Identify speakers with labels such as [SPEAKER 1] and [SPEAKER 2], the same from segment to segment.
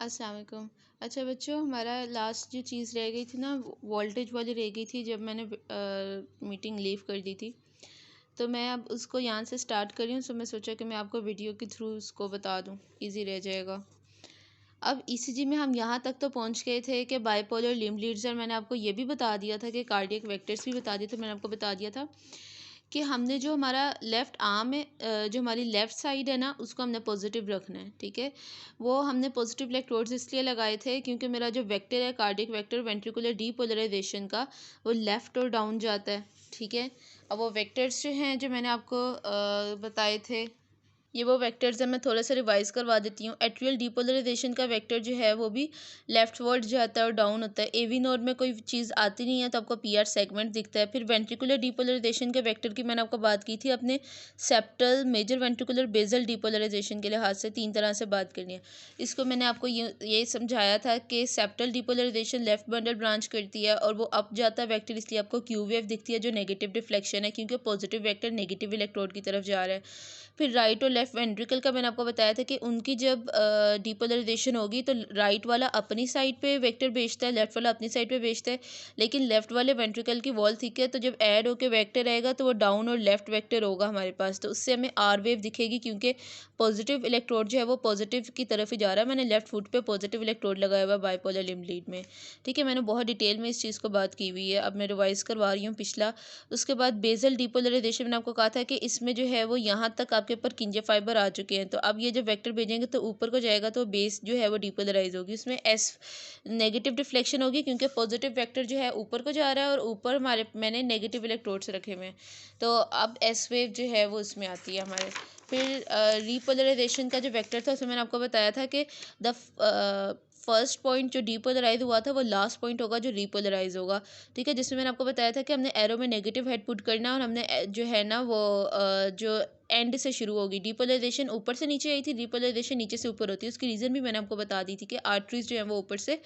[SPEAKER 1] अस्सलाम वालेकुम। अच्छा बच्चों, हमारा लास्ट जो चीज़ रह गई थी ना, वोल्टेज वाली रह गई थी जब मैंने मीटिंग लीव कर दी थी। तो मैं अब उसको यहाँ से स्टार्ट कर रही हूँ। सो मैं सोचा कि मैं आपको वीडियो के थ्रू उसको बता दूँ, इजी रह जाएगा। अब ईसीजी में हम यहाँ तक तो पहुँच गए थे कि बाइपोलर लिम्ब लीड्स, और मैंने आपको ये भी बता दिया था कि कार्डियक वेक्टर्स भी बता दिए थे। मैंने आपको बता दिया था कि हमने जो हमारा लेफ़्ट आर्म है, जो हमारी लेफ़्ट साइड है ना, उसको हमने पॉजिटिव रखना है, ठीक है। वो हमने पॉजिटिव इलेक्ट्रोड्स इसलिए लगाए थे क्योंकि मेरा जो वेक्टर है, कार्डियक वेक्टर वेंट्रिकुलर डीपोलराइजेशन का, वो लेफ़्ट और डाउन जाता है, ठीक है। अब वो वेक्टर्स जो हैं, जो मैंने आपको बताए थे, ये वो वेक्टर्स हैं। मैं थोड़ा सा रिवाइज करवा देती हूँ। एट्रियल डीपोलराइजेशन का वेक्टर जो है वो भी लेफ्ट वर्ड जाता है और डाउन होता है। एवी नोड में कोई चीज़ आती नहीं है तो आपको पीआर सेगमेंट दिखता है। फिर वेंट्रिकुलर डीपोलराइजेशन के वेक्टर की मैंने आपको बात की थी अपने septal, major ventricular, basal depolarisation के लिहाज से 3 तरह से बात करनी है। इसको मैंने आपको ये समझाया था कि septal depolarisation left bundle branch करती है और वो अप जाता है वेक्टर, इसलिए आपको क्यू वेव दिखती है जो नेगेटिव डिफ्लेक्शन है, क्योंकि पॉजिटिव वेक्टर नेगेटिव इलेक्ट्रोड की तरफ जा रहा है। फिर राइट और लेफ्ट वेंट्रिकल का मैंने आपको बताया था कि उनकी जब डीपोलराइजेशन होगी तो राइट वाला अपनी साइड पे वेक्टर भेजता है, लेफ्ट वाला अपनी साइड पे भेजता है। लेकिन लेफ्ट वाले वेंट्रिकल की वॉल थिक है, तो जब ऐड होकर वेक्टर आएगा तो वो डाउन और लेफ्ट वेक्टर होगा हमारे पास, तो उससे हमें आर वेव दिखेगी, क्योंकि पॉजिटिव इलेक्ट्रोड जो है वो पॉजिटिव की तरफ ही जा रहा है। मैंने लेफ्ट फुट पे पॉजिटिव इलेक्ट्रोड लगाया हुआ बाइपोलर लिम्ब लीड में, ठीक है। मैंने बहुत डिटेल में इस चीज़ को बात की हुई है। अब मैं रिवाइज करवा रही हूँ पिछला। उसके बाद बेजल डीपोलराइजेशन मैंने आपको कहा था कि इसमें जो है वो यहाँ तक आपके ऊपर किंजे फाइबर आ चुके हैं, तो अब ये जब वेक्टर भेजेंगे तो ऊपर को जाएगा तो बेस जो है वो डीपोलराइज होगी, उसमें एस नेगेटिव डिफ्लेक्शन होगी, क्योंकि पॉजिटिव वेक्टर जो है ऊपर को जा रहा है और ऊपर हमारे मैंने नेगेटिव इलेक्ट्रोड्स रखे हुए हैं, तो अब एस वेव जो है वो उसमें आती है हमारे। फिर रीपोलराइजेशन का जो वेक्टर था उसमें मैंने आपको बताया था कि द फर्स्ट पॉइंट जो डीपोलराइज हुआ था वो लास्ट पॉइंट होगा जो रीपोलराइज होगा, ठीक है। जिसमें मैंने आपको बताया था कि हमने एरो में नेगेटिव हेड पुट करना है और हमने जो है ना वो जो एंड से शुरू होगी। डीपोलराइजेशन ऊपर से नीचे आई थी, डीपोलराइजेशन नीचे से ऊपर होती है। उसकी रीज़न भी मैंने आपको बता दी थी कि आर्टरीज जो है वो ऊपर से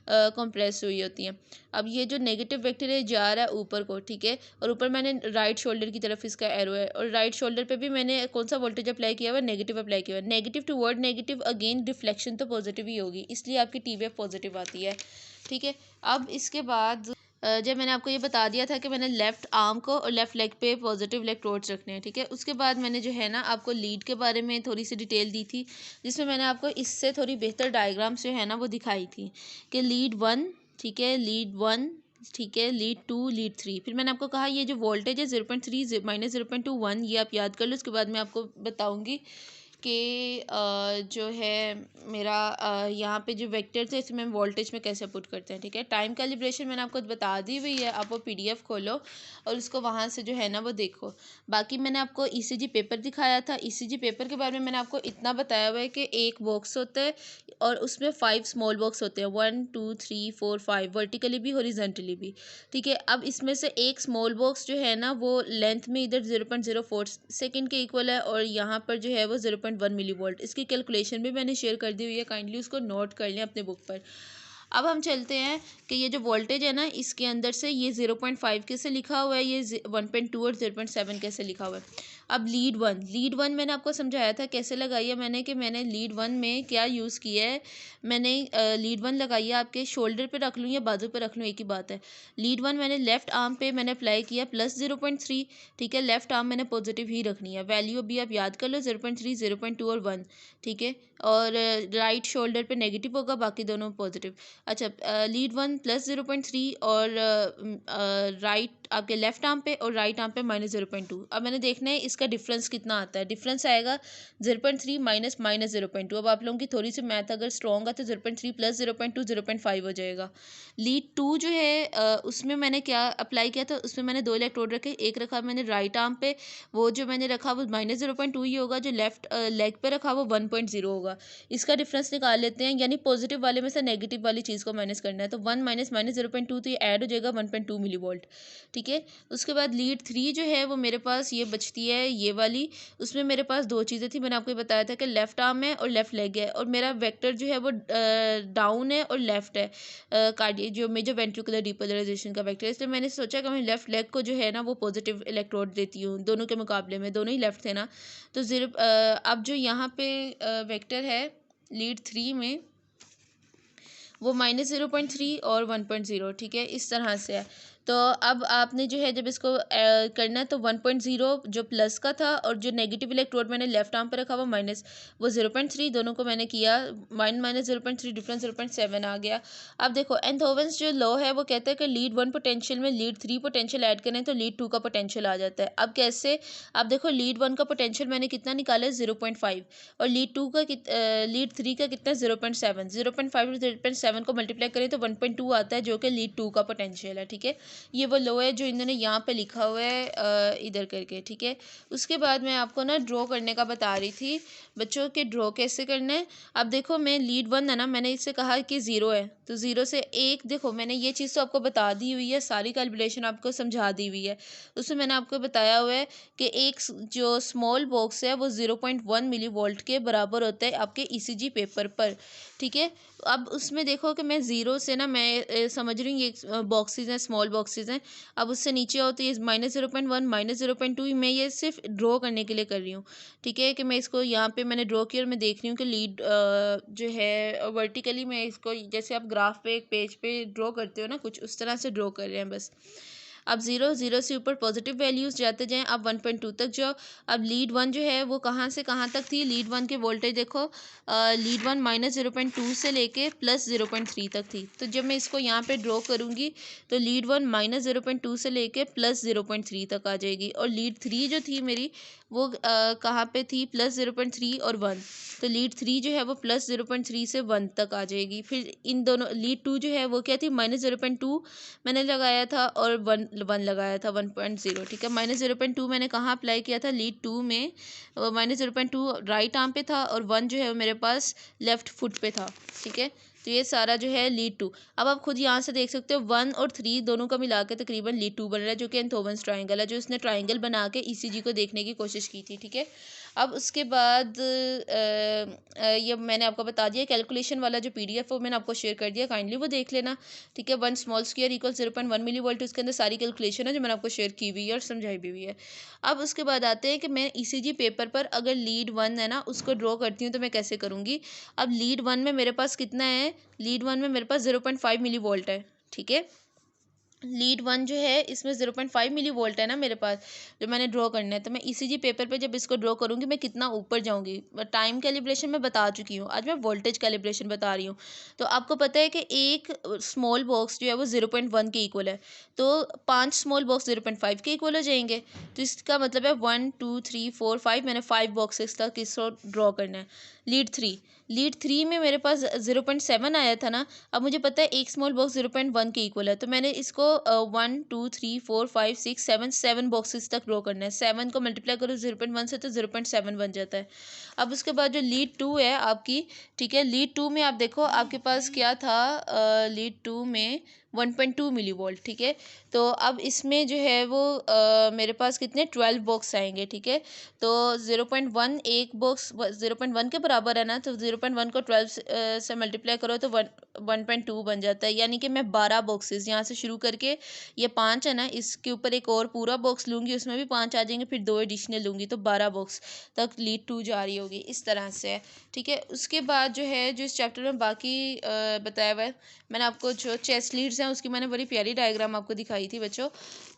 [SPEAKER 1] कंप्रेस हुई होती हैं। अब ये जो नेगेटिव वेक्टर है जा रहा है ऊपर को, ठीक है, और ऊपर मैंने राइट शोल्डर की तरफ इसका एरो है, और राइट शोल्डर पे भी मैंने कौन सा वोल्टेज अप्लाई किया हुआ है, नेगेटिव अप्लाई किया हुआ है। Negative toward negative, again reflection तो पॉजिटिव ही होगी, इसलिए आपकी टी वेव पॉजिटिव आती है, ठीक है। अब इसके बाद जब मैंने आपको ये बता दिया था कि मैंने लेफ़्ट आर्म को और लेफ़्ट लेग पे पॉजिटिव इलेक्ट्रोड्स रखने हैं, ठीक है। उसके बाद मैंने जो है ना आपको लीड के बारे में थोड़ी सी डिटेल दी थी, जिसमें मैंने आपको इससे थोड़ी बेहतर डायग्राम्स जो है ना वो दिखाई थी कि लीड 1, ठीक है, लीड 1, ठीक है, लीड 2, लीड 3। फिर मैंने आपको कहा ये जो वोल्टेज है 0.3 माइनस 0.21, ये आप याद कर लो। उसके बाद मैं आपको बताऊँगी कि जो है मेरा यहाँ पे जो वेक्टर थे इसमें वोल्टेज में कैसे पुट करते हैं, ठीक है। टाइम कैलिब्रेशन मैंने आपको बता दी हुई है, आप वो पीडीएफ खोलो और उसको वहाँ से जो है ना वो देखो। बाकी मैंने आपको ईसीजी पेपर दिखाया था। ईसीजी पेपर के बारे में मैंने आपको इतना बताया हुआ है कि एक बॉक्स होता है और उसमें 5 स्मॉल बॉक्स होते हैं, 1 2 3 4 5, वर्टिकली भी हॉरिजॉन्टली भी, ठीक है। अब इसमें से एक स्मॉल बॉक्स जो है ना वो लेंथ में इधर 0.04 सेकेंड के इक्वल है और यहाँ पर जो है वो 0.1 मिली वोल्ट। इसकी कैलकुलेशन भी मैंने शेयर कर दी हुई है, काइंडली उसको नोट कर लें अपने बुक पर। अब हम चलते हैं कि ये जो वोल्टेज है ना इसके अंदर से ये 0.5 कैसे लिखा हुआ है, ये 1.2 और 0.7 कैसे लिखा हुआ है। अब लीड वन मैंने आपको समझाया था कैसे लगाई है मैंने, कि मैंने लीड 1 में क्या यूज़ किया है। मैंने लीड 1 लगाई है, आपके शोल्डर पे रख लूँ या बाजू पे रख लूँ एक ही बात है। लीड 1 मैंने लेफ्ट आर्म पे मैंने अप्लाई किया +0.3, ठीक है। लेफ्ट आर्म मैंने पॉजिटिव ही रखनी है, वैल्यू अभी आप याद कर लो 0.3, 0.2 और 1, ठीक है। और राइट शोल्डर पे नेगेटिव होगा, बाकी दोनों पॉजिटिव। अच्छा, लीड 1 +0.3 और राइट आपके लेफ्ट आर्म पे और राइट आर्म पे -0.2। अब मैंने देखना है इसका डिफरेंस कितना आता है। डिफरेंस आएगा 0.3 माइनस -0.2। अब आप लोगों की थोड़ी सी मैथ अगर स्ट्रॉन्ग है तो 0.3 + 0.2 0.5 हो जाएगा। लीड 2 जो है उसमें मैंने क्या अप्लाई किया था, उसमें मैंने 2 इलेक्ट्रोड रखे, एक रखा मैंने राइट आर्म पे, वो जो मैंने रखा वो -0.2 ही होगा, जो लेफ्ट लेग पे रखा वो 1.0 होगा। इसका डिफरेंस निकाल लेते हैं, यानी पॉजिटिव वाले में से नेगेटिव वाली चीज़ को माइनस करना है, तो 1 माइनस -0.2, तो ये ऐड हो जाएगा 1.2 मिली वोल्ट, ठीक है। उसके बाद लीड 3 जो है वो मेरे पास ये बचती है ये वाली। उसमें मेरे पास 2 चीज़ें थी, मैंने आपको ये बताया था कि लेफ्ट आर्म है और लेफ्ट लेग है, और मेरा वेक्टर जो है वो डाउन है और लेफ्ट है, कार्डियक जो मेजर वेंट्रिकुलर डीपोलराइजेशन का वेक्टर है। इसलिए मैंने सोचा कि मैं लेफ्ट लेग को जो है ना वो पॉजिटिव इलेक्ट्रोड देती हूँ, दोनों के मुकाबले में दोनों ही लेफ्ट थे ना। तो अब जो यहाँ पे वेक्टर है लीड 3 में, वो -0.3 और 1.0, ठीक है, इस तरह से है। तो अब आपने जो है जब इसको करना है तो 1.0 जो प्लस का था और जो नेगेटिव इलेक्ट्रोड मैंने लेफ्ट आर्म पे रखा हुआ माइनस, वो 0.3, दोनों को मैंने किया माइनस 0.3, डिफरेंस 0.7 आ गया। अब देखो एंथोवेंस जो लॉ है वो कहता है कि लीड 1 पोटेंशियल में लीड 3 पोटेंशियल ऐड करें तो लीड 2 का पोटेंशियल आ जाता है। अब कैसे? अब देखो लीड 1 का पोटेंशियल मैंने कितना निकाला है 0.5, और लीड 3 का कितना है 0.7। 0.5 और 0.7 को मल्टीप्लाई करें तो 1.2 आता है, जो कि लीड 2 का पोटेंशियल है, ठीक है। ये वो लो है जो इन्होंने यहाँ पे लिखा हुआ है इधर करके, ठीक है। उसके बाद मैं आपको ना ड्रॉ करने का बता रही थी बच्चों के, ड्रॉ कैसे करना है। अब देखो मैं लीड 1 है ना, मैंने इससे कहा कि 0 है, तो 0 से 1, देखो मैंने ये चीज़ तो आपको बता दी हुई है, सारी कैलकुलेशन आपको समझा दी हुई है। उसमें मैंने आपको बताया हुआ है कि एक जो स्मॉल बॉक्स है वो 0.1 मिली वोल्ट के बराबर होता है आपके ECG पेपर पर, ठीक है। अब उसमें देखो कि मैं 0 से ना, मैं समझ रही हूँ ये बॉक्सेस हैं, स्मॉल बॉक्सेस हैं। अब उससे नीचे आओ तो ये -0.1 -0.2, मैं ये सिर्फ ड्रॉ करने के लिए कर रही हूँ, ठीक है। कि मैं इसको यहाँ पे मैंने ड्रॉ किया और मैं देख रही हूँ कि लीड जो है वर्टिकली मैं इसको, जैसे आप ग्राफ पे एक पेज पे ड्रॉ करते हो ना, कुछ उस तरह से ड्रॉ कर रहे हैं बस। अब 0 से ऊपर पॉजिटिव वैल्यूज़ जाते जाएँ, अब 1.2 तक जाओ। अब लीड 1 जो है वो कहाँ से कहाँ तक थी? लीड 1 के वोल्टेज देखो, लीड 1 -0.2 से लेके +0.3 तक थी। तो जब मैं इसको यहाँ पे ड्रॉ करूँगी तो लीड 1 -0.2 से लेके +0.3 तक आ जाएगी, और लीड 3 जो थी मेरी वो कहाँ पे थी? +0.3 और 1। तो लीड 3 जो है वो +0.3 से 1 तक आ जाएगी। फिर इन दोनों लीड 2 जो है वो क्या थी? -0.2 मैंने लगाया था और 1 लगाया था 1.0, ठीक है। -0.2 मैंने कहाँ अप्लाई किया था? लीड 2 में। -0.2 राइट आर्म पे था और 1 जो है वो मेरे पास लेफ्ट फुट पे था, ठीक है। तो ये सारा जो है लीड 2। अब आप खुद यहाँ से देख सकते हो 1 और 3 दोनों का मिला के तकरीबन लीड 2 बन रहा है, जो कि एंथोवेंस ट्राइंगल है, जो उसने ट्राइंगल बना के ECG को देखने की कोशिश की थी, ठीक है। अब उसके बाद ये मैंने आपको बता दिया, कैलकुलेशन वाला जो PDF वो मैंने आपको शेयर कर दिया, काइंडली वो देख लेना, ठीक है। 1 small square equal 0.1 millivolt, उसके अंदर सारी कैलकुलेशन है जो मैंने आपको शेयर की हुई है और समझाई भी हुई है। अब उसके बाद आते हैं कि मैं ECG पेपर पर अगर लीड 1 है ना उसको ड्रॉ करती हूँ तो मैं कैसे करूँगी। अब लीड 1 में मेरे पास कितना है? लीड 1 में मेरे पास 0.5 मिली वोल्ट है, ठीक है। लीड 1 जो है इसमें 0.5 मिली वोल्ट है ना मेरे पास, जो मैंने ड्रॉ करना है। तो मैं ECG पेपर पे जब इसको ड्रॉ करूँगी मैं कितना ऊपर जाऊँगी। टाइम कैलिब्रेशन मैं बता चुकी हूँ, आज मैं वोल्टेज कैलिब्रेशन बता रही हूँ। तो आपको पता है कि एक स्मॉल बॉक्स जो है वो 0.1 के इक्वल है, तो 5 स्मॉल बॉक्स 0.5 के इक्वल हो जाएंगे। तो इसका मतलब है 1 2 3 4 5, मैंने 5 बॉक्सेस तक इसको ड्रॉ करना है। लीड 3 में मेरे पास 0.7 आया था ना। अब मुझे पता है एक स्मॉल बॉक्स 0.1 के इक्वल है, तो मैंने इसको 1 2 3 4 5 6 7 बॉक्सेस तक ड्रॉ करना है। 7 को मल्टीप्लाई करो 0.1 से तो 0.7 बन जाता है। अब उसके बाद जो लीड 2 है आपकी, ठीक है, लीड 2 में आप देखो आपके पास क्या था? लीड 2 में 1.2 मिली वोल्ट, ठीक है। तो अब इसमें जो है वो मेरे पास कितने 12 बॉक्स आएंगे, ठीक है। तो 0.1 एक बॉक्स 0.1 के बराबर है ना, तो 0.1 को 12 से मल्टीप्लाई करो तो 1.2 बन जाता है। यानी कि मैं 12 बॉक्सेस यहाँ से शुरू करके, ये 5 है ना, इसके ऊपर एक और पूरा बॉक्स लूँगी, उसमें भी 5 आ जाएंगे, फिर 2 एडिशनल लूँगी, तो 12 बॉक्स तक लीड 2 जा रही होगी, इस तरह से है, ठीक है। उसके बाद जो है जो इस चैप्टर में बाकी बताया हुआ है, मैंने आपको जो चेस्ट लीड्स हैं उसकी मैंने बड़ी प्यारी डायग्राम आपको दिखाई थी बच्चों,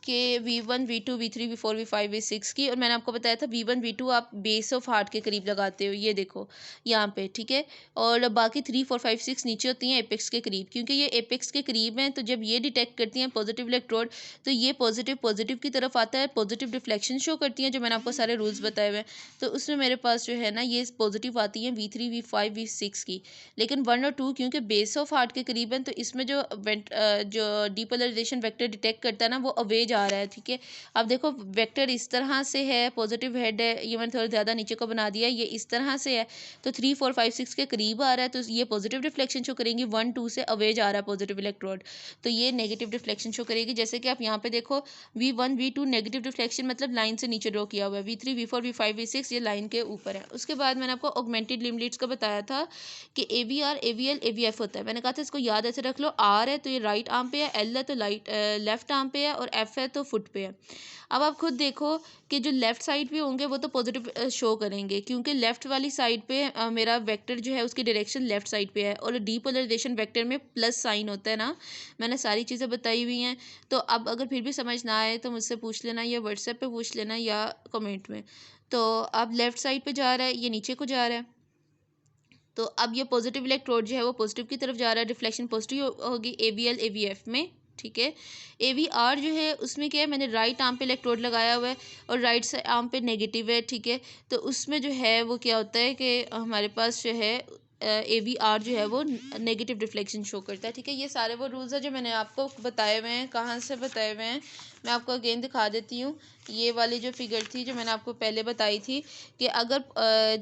[SPEAKER 1] कि V1 V2 V3 V4 V5 V6 की, और मैंने आपको बताया था V1 V2 आप बेस ऑफ हार्ट के करीब लगाते हो, ये देखो यहाँ पे, ठीक है। और बाकी 3 4 5 6 नीचे होती हैं एपेक्स के करीब, क्योंकि ये एपेक्स के करीब हैं, तो जब ये डिटेक्ट करती हैं पॉजिटिव इलेक्ट्रोड तो ये पॉजिटिव की तरफ आता है, पॉजिटिव डिफ्लेक्शन शो करती हैं, जो मैंने आपको सारे रूल्स बताए हुए हैं। तो उसमें मेरे पास जो है ना ये पॉजिटिव आती हैं V3 V5 V6 की, लेकिन 1 और 2 क्योंकि बेस ऑफ हार्ट के करीब हैं, तो इसमें जो डीपोलराइजेशन वेक्टर डिटेक्ट करता है ना वो अवे जा रहा है, ठीक है। अब देखो वेक्टर इस तरह से है, पॉजिटिव हेड है, ये मैंने थोड़ा ज़्यादा नीचे को बना दिया है, ये इस तरह से है, तो 3 4 5 6 के करीब आ रहा है, तो ये पॉजिटिव डिफ्लेक्शन शो करेंगी। 1 2 से अवे जा रहा है पॉजिटिव इलेक्ट्रोड, तो ये नेगेटिव डिफ्लेक्शन शो करेगी। जैसे कि आप यहाँ पे देखो V1 V2 नेगेटिव डिफ्लेक्शन मतलब लाइन से नीचे ड्रॉ किया हुआ है, V3 V4 V5 V6 ये लाइन के ऊपर है। उसके बाद मैंने आपको ऑगमेंटेड लिम्ब लीड्स का बताया था कि AVR AVL AVF होता है। मैंने कहा था इसको याद ऐसे रख लो, R है तो ये राइट राइट आर्म पे है, एल है तो लेफ़्ट आर्म पे है, और एफ है तो फुट पे है। अब आप खुद देखो कि जो लेफ़्ट साइड पे होंगे वो तो पॉजिटिव शो करेंगे, क्योंकि लेफ़्ट वाली साइड पे मेरा वेक्टर जो है उसकी डायरेक्शन लेफ़्ट साइड पे है, और डीपोलराइजेशन वेक्टर में प्लस साइन होता है ना, मैंने सारी चीज़ें बताई हुई हैं। तो अब अगर फिर भी समझ ना आए तो मुझसे पूछ लेना, या व्हाट्सएप पे पूछ लेना, या कमेंट में। तो अब लेफ़्ट साइड पे जा रहा है, ये नीचे को जा रहा है, तो अब ये पॉजिटिव इलेक्ट्रोड जो है वो पॉजिटिव की तरफ जा रहा है, रिफ्लेक्शन पॉजिटिव होगी ABL AVF में, ठीक है। AVR जो है उसमें क्या है, मैंने राइट आर्म पे इलेक्ट्रोड लगाया हुआ है और राइट से आर्म पे नेगेटिव है, ठीक है। तो उसमें जो है वो क्या होता है कि हमारे पास जो है AVR जो है वो नेगेटिव रिफ्लेक्शन शो करता है, ठीक है। ये सारे वो रूल्स हैं जो मैंने आपको बताए हुए हैं। कहाँ से बताए हुए हैं मैं आपको अगेन दिखा देती हूँ। ये वाली जो फिगर थी जो मैंने आपको पहले बताई थी कि अगर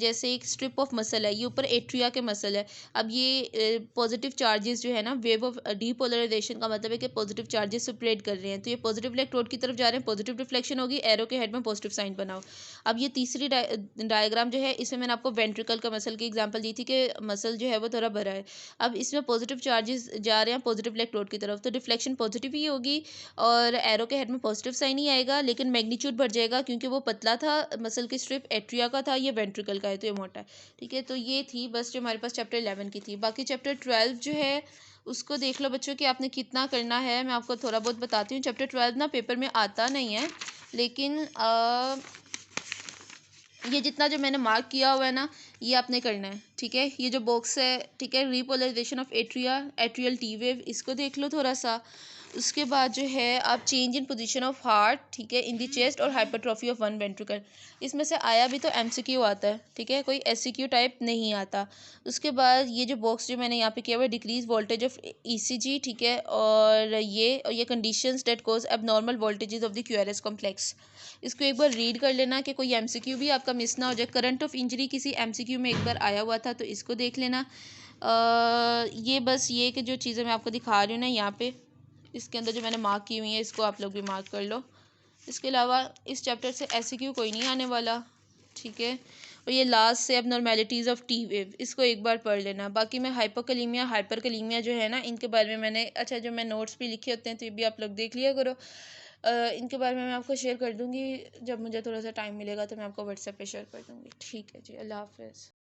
[SPEAKER 1] जैसे एक स्ट्रिप ऑफ मसल है, ये ऊपर एट्रिया के मसल है, अब ये पॉजिटिव चार्जेस जो है ना, वेव ऑफ डीपोलराइजेशन का मतलब है कि पॉजिटिव चार्जेस स्प्रेड कर रहे हैं, तो ये पॉजिटिव इलेक्ट्रोड की तरफ जा रहे हैं, पॉजिटिव रिफ्लेक्शन होगी, एरो के हेड में पॉजिटिव साइन बनाओ। अब ये तीसरी डायग्राम जो है इसमें मैंने आपको वेंट्रिकल का मसल की एग्जांपल दी थी कि मसल जो है वो थोड़ा भरा है। अब इसमें पॉजिटिव चार्जेस जा रहे हैं पॉजिटिव इलेक्ट्रोड की तरफ, तो रिफ्लेक्शन पॉजिटिव ही होगी, और एरो के हेड में पॉजिटिव साइन ही आएगा, लेकिन मैग्नीट्यूड बढ़ जाएगा क्योंकि वो पतला था मसल की स्ट्रिप एट्रिया का था, ये वेंट्रिकल का है तो ये मोटा है, ठीक है। तो ये थी बस जो हमारे पास चैप्टर 11 की थी। बाकी चैप्टर 12 जो है उसको देख लो बच्चों कि आपने कितना करना है। मैं आपको थोड़ा बहुत बताती हूँ। चैप्टर 12 ना पेपर में आता नहीं है, लेकिन ये जितना जो मैंने मार्क किया हुआ है ना, ये आपने करना है, ठीक है। ये जो बॉक्स है, ठीक है, repolarisation of atria, atrial T wave, इसको देख लो थोड़ा सा। उसके बाद जो है आप change in position of heart, ठीक है, इन दी चेस्ट, और हाइपरट्रॉफी ऑफ वन वेंट्रिकल। इसमें से आया भी तो MCQ आता है, ठीक है, कोई SCQ टाइप नहीं आता। उसके बाद ये जो बॉक्स जो मैंने यहाँ पे किया हुआ है, डिक्रीज वोल्टेज ऑफ ECG, ठीक है, और ये conditions that cause abnormal voltages of the QRS complex. इसको एक बार रीड कर लेना कि कोई MCQ भी आपका मिस ना हो जाए। करंट ऑफ इंजरी किसी MCQ में एक बार आया हुआ था, तो इसको देख लेना। ये बस ये कि जो चीज़ें मैं आपको दिखा रही हूँ ना यहाँ पे, इसके अंदर जो मैंने मार्क की हुई है, इसको आप लोग भी मार्क कर लो। इसके अलावा इस चैप्टर से SCQ कोई नहीं आने वाला, ठीक है। और ये लास्ट से अब नॉर्मेलिटीज़ ऑफ टी वेव, इसको एक बार पढ़ लेना। बाकी मैं हाइपोकलीमिया, हाइपरकलीमिया जो है ना, इनके बारे में मैंने अच्छा जो मैं नोट्स भी लिखे होते हैं तो ये भी आप लोग देख लिया करो। इनके बारे में मैं आपको शेयर कर दूँगी, जब मुझे थोड़ा सा टाइम मिलेगा तो मैं आपको व्हाट्सएप पे शेयर कर दूँगी, ठीक है जी। अल्लाह हाफ़िज़।